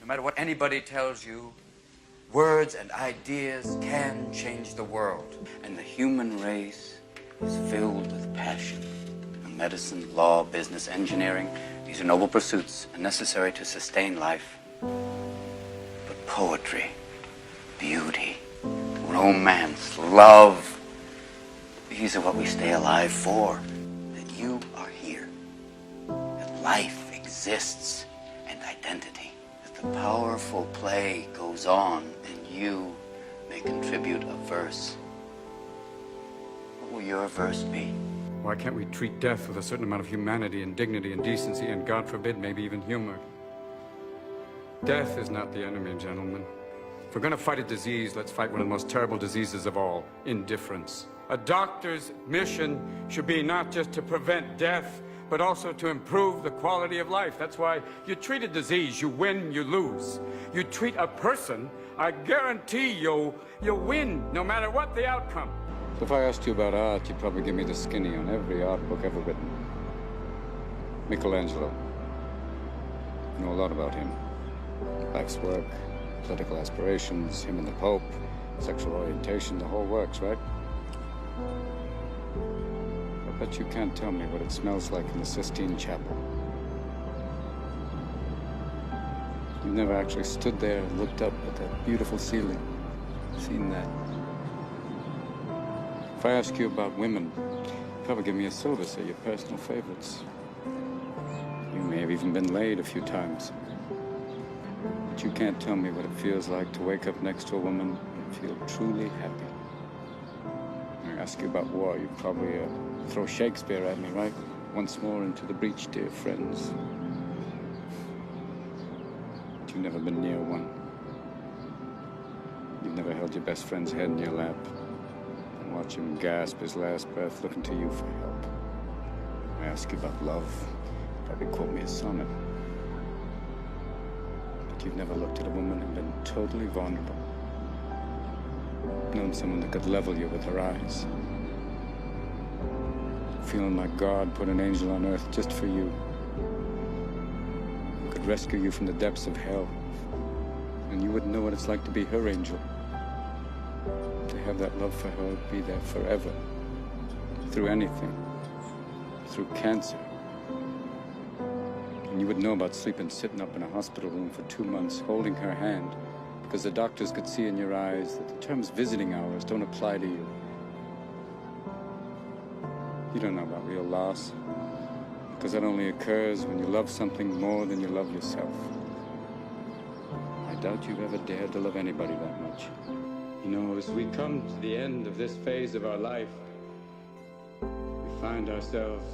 No matter what anybody tells you, words and ideas can change the world. And the human race is filled with passion. And medicine, law, business, engineering, these are noble pursuits and necessary to sustain life. But poetry, beauty, romance, love, these are what we stay alive for. That you are here. That life exists and identity. That the powerful play goes on and you may contribute a verse. What will your verse be? Why can't we treat death with a certain amount of humanity and dignity and decency and, God forbid, maybe even humor? Death is not the enemy, gentlemen. If we're going to fight a disease, let's fight one of the most terrible diseases of all, indifference. A doctor's mission should be not just to prevent death, but also to improve the quality of life. That's why you treat a disease, you win, you lose. You treat a person, I guarantee you'll win, no matter what the outcome. So if I asked you about art, you'd probably give me the skinny on every art book ever written. Michelangelo. I know a lot about him. Life's work, political aspirations, him and the Pope, sexual orientation, the whole works, right? I bet you can't tell me what it smells like in the Sistine Chapel. You've never actually stood there and looked up at that beautiful ceiling, seen that. If I ask you about women, you'd probably give me a syllabus of your personal favorites. You may have even been laid a few times. But you can't tell me what it feels like to wake up next to a woman and feel truly happy. I ask you about war, you'd probably throw Shakespeare at me, right? Once more into the breach, dear friends. But you've never been near one. You've never held your best friend's head in your lap. Watch him gasp his last breath, looking to you for help. I ask you about love, probably quote me a sonnet. But you've never looked at a woman and been totally vulnerable. Known someone that could level you with her eyes. Feeling like God put an angel on earth just for you. Who could rescue you from the depths of hell. And you wouldn't know what it's like to be her angel. To have that love for her be there forever. Through anything. Through cancer. And you would know about sleeping sitting up in a hospital room for 2 months, holding her hand, because the doctors could see in your eyes that the terms visiting hours don't apply to you. You don't know about real loss, because that only occurs when you love something more than you love yourself. I doubt you've ever dared to love anybody that much. You know, as we come to the end of this phase of our life, we find ourselves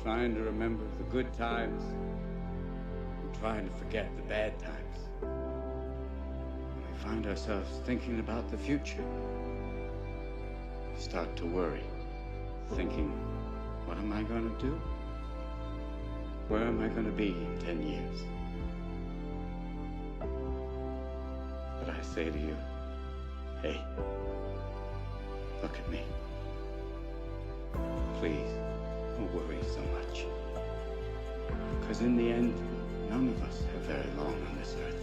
trying to remember the good times and trying to forget the bad times. And we find ourselves thinking about the future. We start to worry, thinking, what am I going to do? Where am I going to be in 10 years? But I say to you, hey, look at me. Please, don't worry so much. Because in the end, none of us have very long on this earth.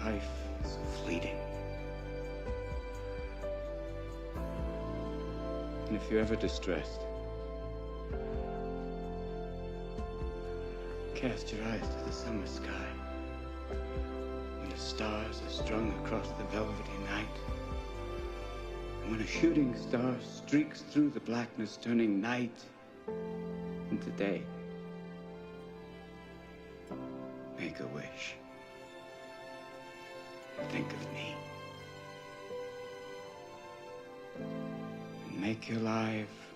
Life is fleeting. And if you're ever distressed, cast your eyes to the summer sky. When the stars are strung across the velvety night. And when a shooting star streaks through the blackness, turning night into day. Make a wish. Think of me. And make your life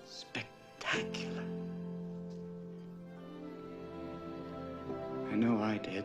spectacular. I know I did.